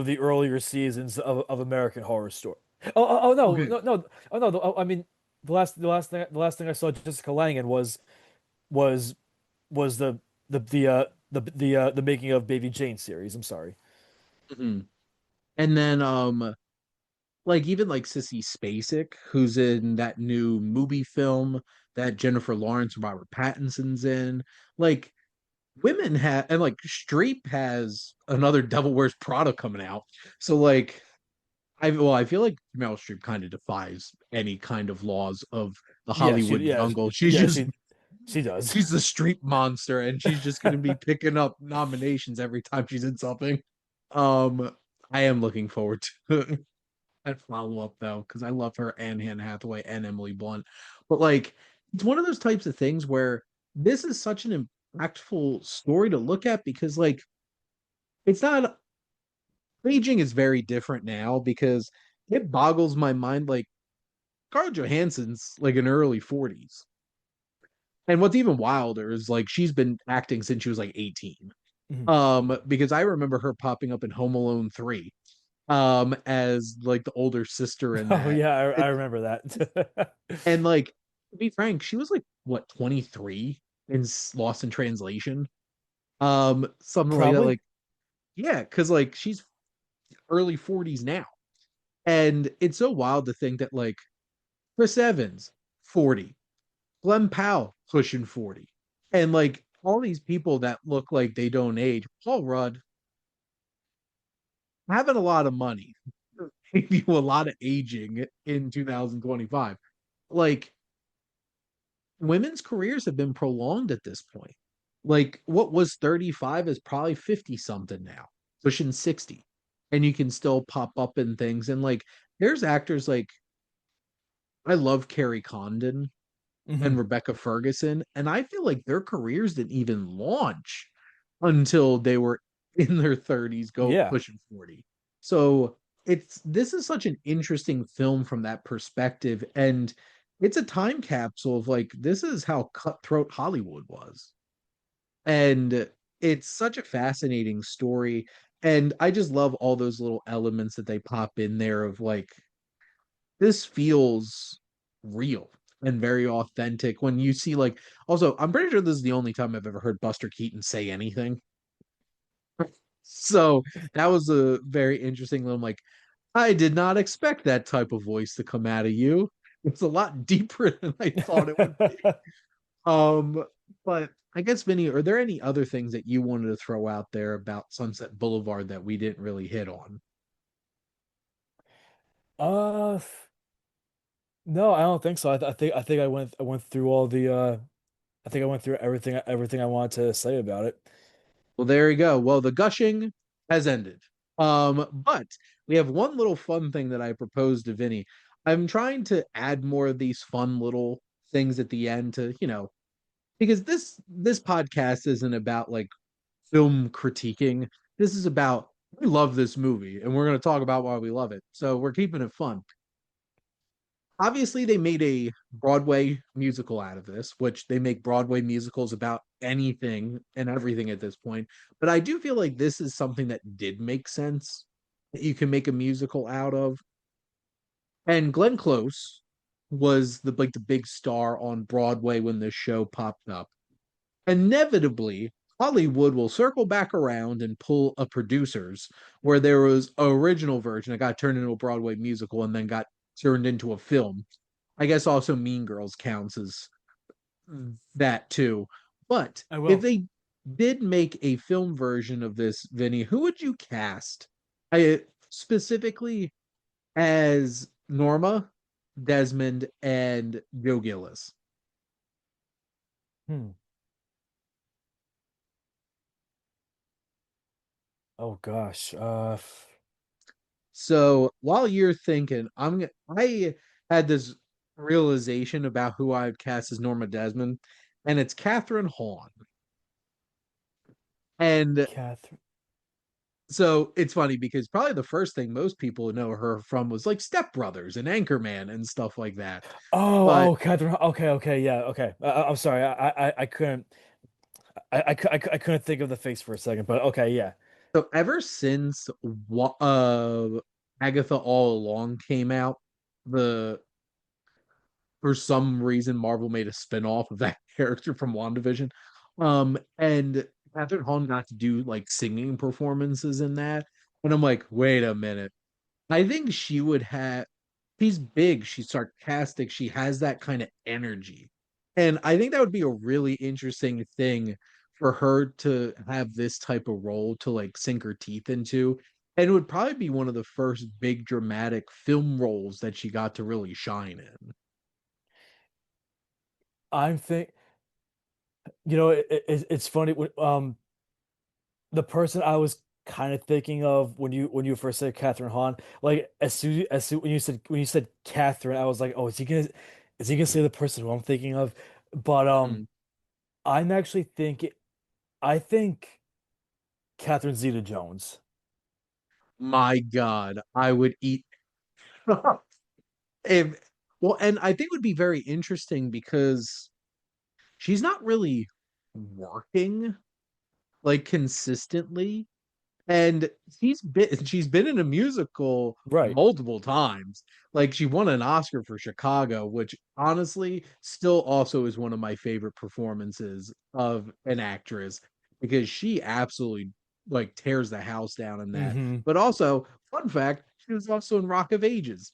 the earlier seasons of American Horror Story. Oh no Okay. no no oh no I mean the last thing I saw Jessica Lange in was was the making of Baby Jane series. I'm sorry. Mhm. And then like even like Sissy Spacek, who's in that new movie film that Jennifer Lawrence and Robert Pattinson's in. Like women have, and like Streep has another Devil Wears Prada coming out. So like I feel like Meryl Streep kind of defies any kind of laws of the Yeah, Hollywood jungle. She's yeah just she does. she's the street monster, and she's just gonna be picking up nominations every time she's in something. Um, I am looking forward to that follow up though, because I love her and Anne Hathaway and Emily Blunt. But like, it's one of those types of things where this is such an impactful story to look at because like it's not aging is very different now because it boggles my mind like Scarlett Johansson's like in her early 40s. And what's even wilder is like she's been acting since she was like 18. Mhm. Because I remember her popping up in Home Alone 3 as like the older sister in Oh that. yeah, I It, remember that. and like to be frank, she was like what 23 in Lost in Translation. Something like that. Probably. Like, yeah, because like she's early 40s now. And it's so wild to think that like Chris Evans, 40, Glenn Powell pushing 40. And like all these people that look like they don't age, Paul Rudd having a lot of money, gave you a lot of aging in 2025. Like women's careers have been prolonged at this point. Like what was 35 is probably 50 something now, pushing 60. And you can still pop up in things. And like there's actors like I love Carrie Condon and Hmm. Rebecca Ferguson, and I feel like their careers didn't even launch until they were in their 30s, go Yeah. pushing 40. So it's this is such an interesting film from that perspective, and it's a time capsule of like this is how cutthroat Hollywood was. And it's such a fascinating story. And I just love all those little elements that they pop in there of like this feels real and very authentic when you see like also I'm pretty sure this is the only time I've ever heard Buster Keaton say anything. So that was a very interesting little like I did not expect that type of voice to come out of you. It's a lot deeper than I thought it would be. Um but I guess Vinny, are there any other things that you wanted to throw out there about Sunset Boulevard that we didn't really hit on? Uh, no, I don't think so. I think I went through all the I think I went through everything I wanted to say about it. Well, there you go. Well, the gushing has ended. But we have one little fun thing that I proposed to Vinny. I'm trying to add more of these fun little things at the end to, because this podcast isn't about like film critiquing. This is about we love this movie and we're going to talk about why we love it. So we're keeping it fun. Obviously they made a Broadway musical out of this, which they make Broadway musicals about anything and everything at this point. But I do feel like this is something that did make sense that you can make a musical out of. And Glenn Close was the big star on Broadway when this show popped up. Inevitably, Hollywood will circle back around and pull a producers where there was an original version that got turned into a Broadway musical and then got turned into a film. I guess also Mean Girls counts as that too. But I if will. they did make a film version of this, Vinny, who would you cast? I specifically as Norma, Desmond, and Joe Gillis. Hmm. Oh gosh. So while you're thinking, I had this realization about who I'd cast as Norma Desmond, and it's Catherine Hahn. And Catherine. so it's funny because probably the first thing most people know her from was like Step Brothers and Anchorman and stuff like that. But Catherine. Okay, okay, yeah, okay. I'm sorry. I couldn't. I couldn't think of the face for a second, but okay, yeah. so ever since Agatha All Along came out, the for some reason Marvel made a spin-off of that character from WandaVision. And Catherine Hahn got to do like singing performances in that. And I'm like, wait a minute. I think she would have she's big, she's sarcastic, she has that kind of energy. And I think that would be a really interesting thing for her to have this type of role to like sink her teeth into. And it would probably be one of the first big dramatic film roles that she got to really shine in. I'm think you know it's funny the person I was kind of thinking of when you first said Catherine Hahn, like as soon when you said Catherine, I was like, oh, is he gonna say the person who I'm thinking of? But Mm. I'm actually thinking I think Catherine Zeta-Jones. My God, I would eat if well, and I think it would be very interesting because she's not really working like consistently. And she's been in a musical Right. multiple times. Like she won an Oscar for Chicago, which honestly still also is one of my favorite performances of an actress because she absolutely like tears the house down in that. Hmm. But also, fun fact, she was also in Rock of Ages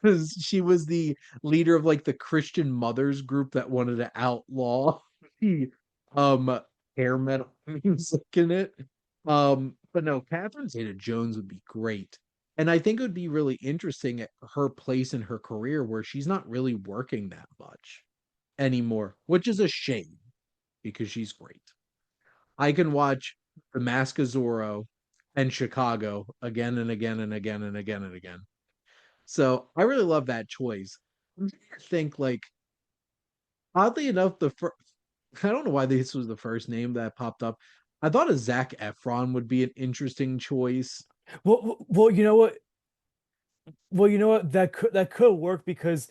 because she was the leader of like the Christian mothers group that wanted to outlaw the um hair metal music in it. But no, Catherine Zeta-Jones would be great. And I think it would be really interesting at her place in her career where she's not really working that much anymore, which is a shame because she's great. I can watch The Mask of Zorro and Chicago again and again and again and again and again. So I really love that choice. I think like oddly enough, the first I don't know why this was the first name that popped up. I thought a Zac Efron would be an interesting choice. Well, you know what? Well, you know what? That could work because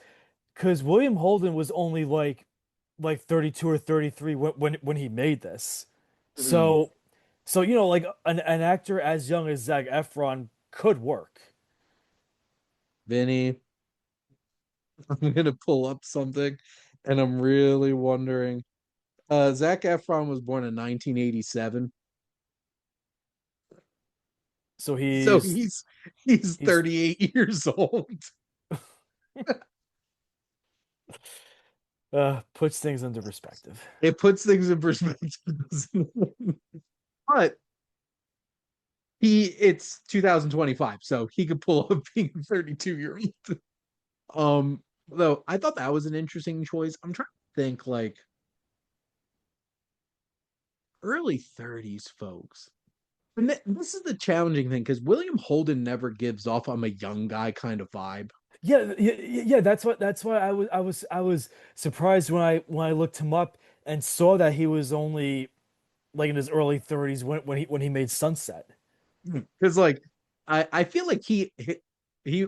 William Holden was only like 32 or 33 when he made this. Mm, So you know like an actor as young as Zac Efron could work. Vinny, I'm gonna pull up something, and I'm really wondering. Zac Efron was born in 1987, So so he's he's 38 years old. puts things into perspective. It puts things in perspective, but it's 2025, so he could pull up being a 32-year old. Though I thought that was an interesting choice. I'm trying to think like early 30s folks. And this is the challenging thing because William Holden never gives off I'm a young guy kind of vibe. Yeah, that's why I was surprised when I looked him up and saw that he was only like in his early 30s when he made Sunset. Because like I feel like he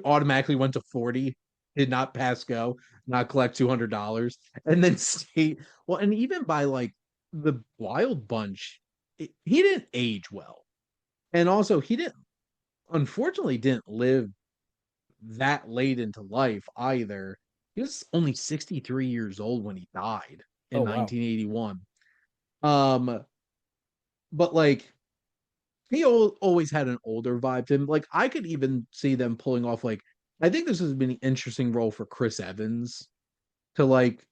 automatically went to 40, did not pass go, not collect $200, and then stay well, and even by like the Wild Bunch, he didn't age well. And also he didn't unfortunately didn't live that late into life either. He was only 63 years old when he died Oh in wow. 1981. Um, but like always had an older vibe to him. Like I could even see them pulling off like I think this has been an interesting role for Chris Evans to like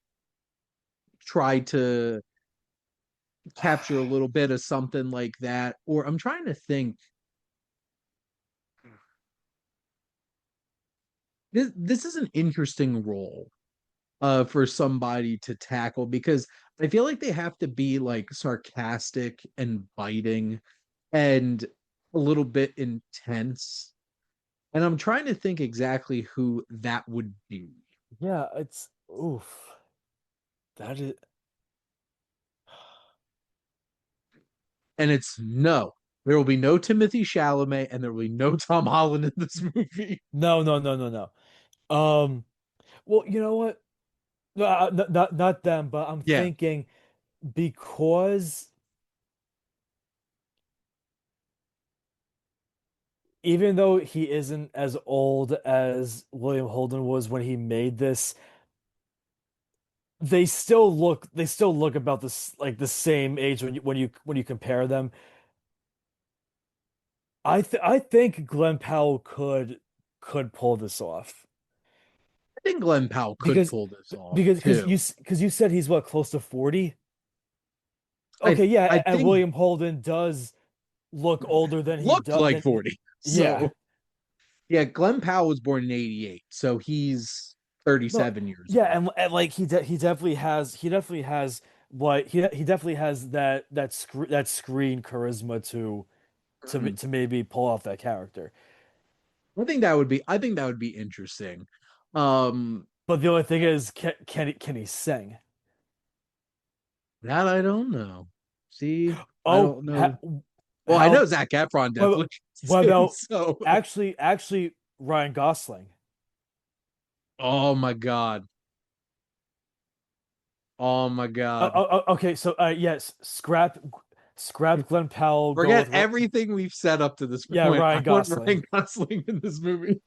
try to capture a little bit of something like that. Or I'm trying to think this is an interesting role for somebody to tackle because I feel like they have to be like sarcastic and biting and a little bit intense. And I'm trying to think exactly who that would be. Yeah, it's oof. That is And it's no. There will be no Timothy Chalamet and there will be no Tom Holland in this movie. no. Well, you know what? Not them, but I'm Yeah. thinking because even though he isn't as old as William Holden was when he made this, they still look about this like the same age when you compare them. I think Glenn Powell could pull this off I think Glenn Powell could because pull this off because too. you said he's what, close to 40? I Okay, I yeah, and think William Holden does look older than he looked does like than 40. yeah. So yeah, Glenn Powell was born in 88, so he's No, 37 years yeah, old. and like he definitely has what he definitely has that screen charisma Mhm. to maybe pull off that character. I think that would be interesting. Um But the only thing is, can he sing? that I don't know. See, I Oh, don't know. Well, I know how Zac Efron what, definitely what sings, about so actually Ryan Gosling? oh my God. Oh my God. Okay, so yes, scrap Glenn Powell, go Forget with everything we've set up to this yeah, point. I Ryan want Gosling. Ryan Gosling in this movie.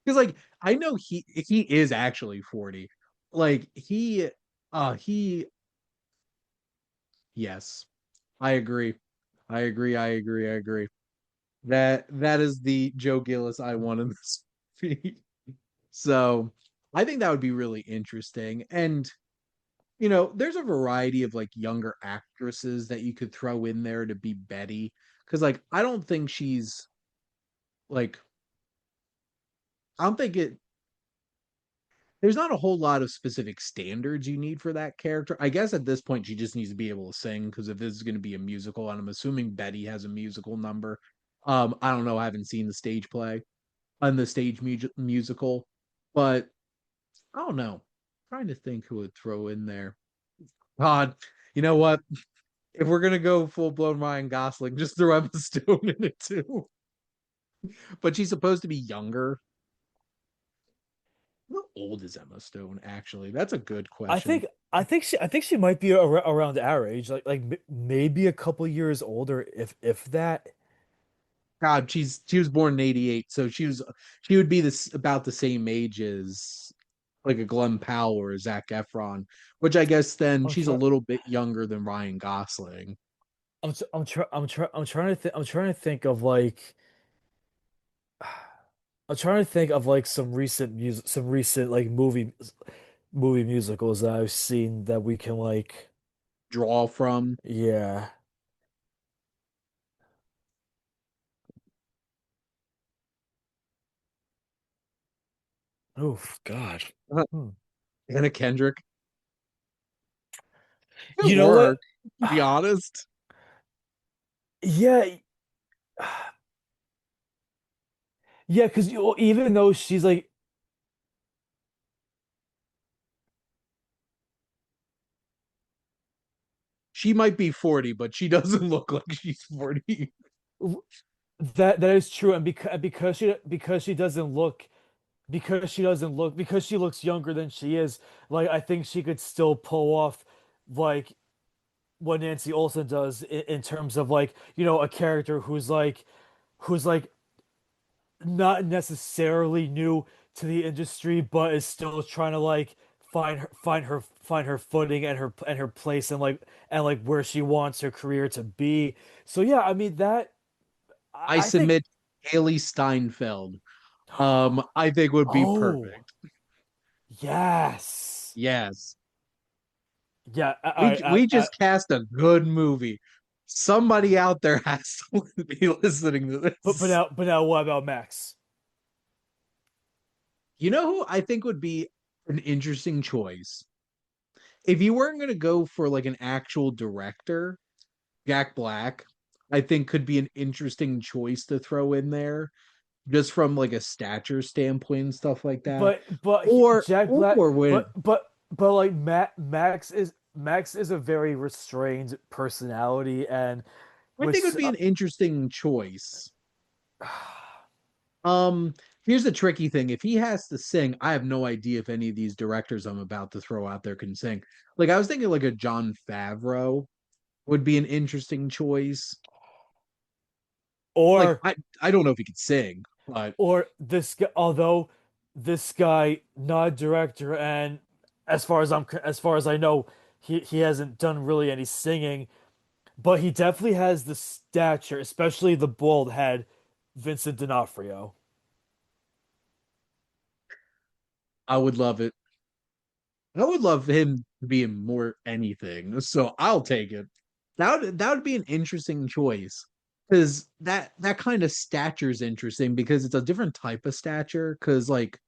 Because like I know he is actually 40. Like he yes. I agree. I agree. I agree. I agree. That is the Joe Gillis I want in this movie. So I think that would be really interesting. And there's a variety of like younger actresses that you could throw in there to be Betty. Because like I don't think she's like I don't think it there's not a whole lot of specific standards you need for that character. I guess at this point she just needs to be able to sing because if this is going to be a musical, and I'm assuming Betty has a musical number. I don't know. I haven't seen the stage play on the stage musical, but I don't know. I'm trying to think who would throw in there. God, you know what? If we're gonna go full blown Ryan Gosling, just throw Emma Stone in it too. But she's supposed to be younger. How old is Emma Stone actually? That's a good I question. think I think she might be around our age, like maybe a couple years older, if that. God, she was born in 88, so she would be this about the same age as like a Glenn Powell or a Zac Efron, which I guess then I'm she's a trying. little bit younger than Ryan Gosling. I'm trying to think of like I'm trying to think of like some recent like movie musicals that I've seen that we can like Draw from yeah. Oh God. Hmm. Anna Kendrick. It You know what? work, to be honest. Yeah, yeah, because even though she's like She might be 40, but she doesn't look like she's 40. that is true, and because she looks younger than she is, like I think she could still pull off like what Nancy Olsen does in terms of like a character who's like not necessarily new to the industry, but is still trying to like find her footing and her place and like where she wants her career to be. So yeah, I mean that I I think. submit Haley Steinfeld. I think would be Oh perfect. yes, Yes. yeah. We just cast a good movie. Somebody out there has to be listening to but this. now what about Max? You know who I think would be an interesting choice? If you weren't going to go for like an actual director, Jack Black, I think could be an interesting choice to throw in there just from like a stature standpoint and stuff like that. Jack Black, Or when but like Max is a very restrained personality, and I think it would which be an interesting choice. Um, Here's the tricky thing. If he has to sing, I have no idea if any of these directors I'm about to throw out there can sing. Like I was thinking like a John Favreau would be an interesting choice. Like Or I don't know if he could sing, but this guy, although this guy not director, and as far as I know, he hasn't done really any singing, but he definitely has the stature, especially the bald head, Vincent D'Onofrio. I would love it. I would love him to be in more anything. So I'll take it. That would be an interesting choice. Because that kind of stature is interesting because it's a different type of stature. Because like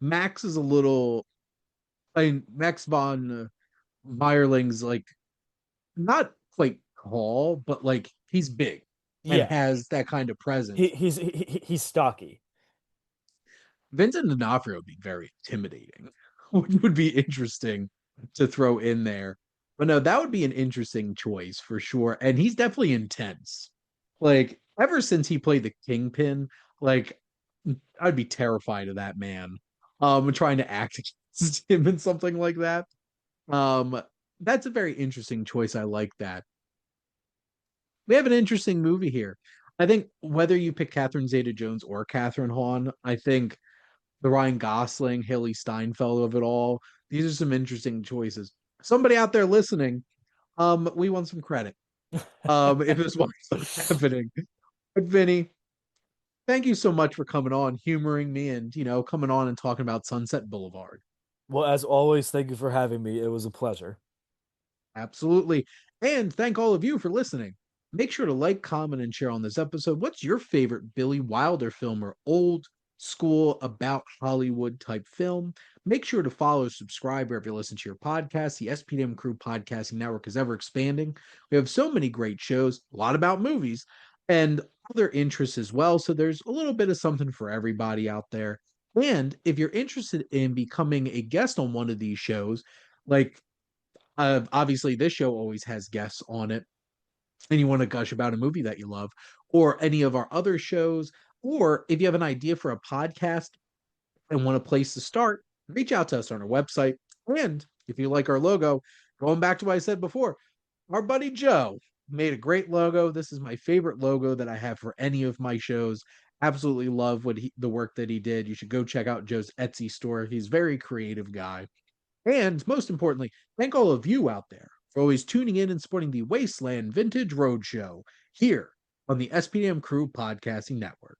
Max is a little, I mean, Max von Meyerling's like not quite tall, but like he's big and Yeah, has that kind of presence. he's stocky. Vincent D'Onofrio would be very intimidating, which would be interesting to throw in there. But no, that would be an interesting choice for sure. And he's definitely intense. Like, ever since he played the Kingpin, like, I'd be terrified of that man. Trying to act against him in something like that. Um, that's a very interesting choice. I like that. We have an interesting movie here. I think whether you pick Catherine Zeta-Jones or Catherine Hahn, I think the Ryan Gosling, Haley Steinfeld of it all. These are some interesting choices. Somebody out there listening, we want some credit. If this was happening. But Vinny, thank you so much for coming on, humoring me, and coming on and talking about Sunset Boulevard. Well, as always, thank you for having me. It was a pleasure. Absolutely. And thank all of you for listening. Make sure to like, comment, and share on this episode. What's your favorite Billy Wilder film or old school about Hollywood type film? Make sure to follow, subscribe wherever you listen to your podcast. The SPDM Crew Podcasting Network is ever expanding. We have so many great shows, a lot about movies, and other interests as well. So there's a little bit of something for everybody out there. And if you're interested in becoming a guest on one of these shows, like obviously, this show always has guests on it, and you want to gush about a movie that you love, or any of our other shows, or if you have an idea for a podcast and want a place to start, reach out to us on our website. And if you like our logo, going back to what I said before, our buddy Joe made a great logo. This is my favorite logo that I have for any of my shows. Absolutely love the work that he did. You should go check out Joe's Etsy store. He's a very creative guy. And most importantly, thank all of you out there for always tuning in and supporting the Wasteland Vintage Roadshow here on the SPDM Crew Podcasting Network.